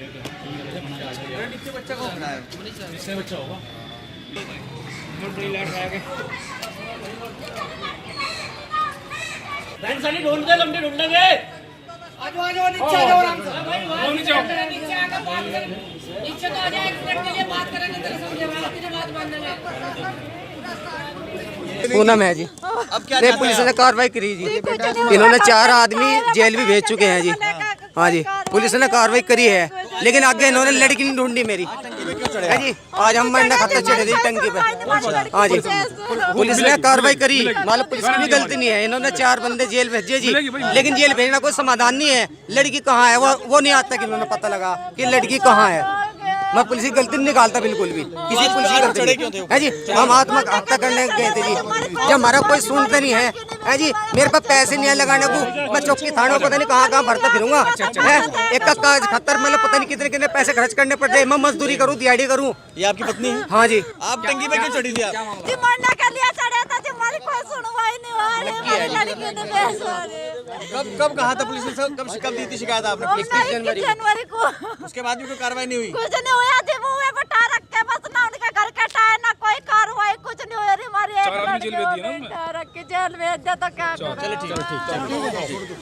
नीचे बच्चा कौन है? इससे बच्चा होगा। ढूंढ दे, लंबे ढूंढेंगे। आज नीचे आ जाओ आराम से। नीचे आओ। नीचे आकर बात कर, नीचे तो आ जाए, 1 मिनट के लिए बात करेंगे तेरे समझेगा, तेरी बात मानने में। पूनम है जी। अब क्या नहीं, पुलिस ने कार्रवाई करी जी। इन्होंने 4 आदमी जेल भी भेज चुके हैं जी। हाँ जी, पुलिस ने कार्रवाई करी है, लेकिन आगे इन्होंने लड़की नहीं ढूंढी मेरी है जी। आज हम मरने खतरे चढ़े थे टंकी पे। हाँ जी, पुलिस ने कार्रवाई करी, मतलब पुलिस की भी गलती नहीं है। इन्होंने 4 बंदे जेल भेजे जी, लेकिन जेल भेजना कोई समाधान नहीं है। लड़की कहाँ है वो नहीं आज तक इन्होंने पता लगा कि लड़की कहाँ है। मैं पुलिस की गलती नहीं निकालता बिल्कुल भी, किसी पुलिस की गलती है जी। हम आत्महत्या करने गए थे जी, जब हमारा कोई सुनते नहीं है जी। मेरे पास पैसे नहीं है लगाने को, मैं चौकी थाने को पता नहीं कहाँ कहाँ भरता फिरूंगा। एक का काज खतर, मतलब पता नहीं कितने कितने पैसे खर्च करने पड़ते हैं। मैं मजदूरी करूँ, दिहाड़ी करूँ। ये आपकी पत्नी है? हाँ जी। आप टंकी पे क्यों चढ़ी थी आप? जी मरने के लिए चढ़े थे जी, हमारी कोई सुनवाई नहीं हुआ रे, हमारी लड़की ने बेसुरी। कब कहा था पुलिस ने? कब दी थी शिकायत आपने? 21 जनवरी को। उसके बाद भी कोई कार्रवाई नहीं हुई? कुछ नहीं हुआ जी, वो बैठा रख के बस ना उनके घर के टायर, ना कोई कार्रवाई, कुछ नहीं हुआ रे। हमारी एक लड़की को बैठा रख के जेल भेज दिया तो क्या करें? चलो ठीक है।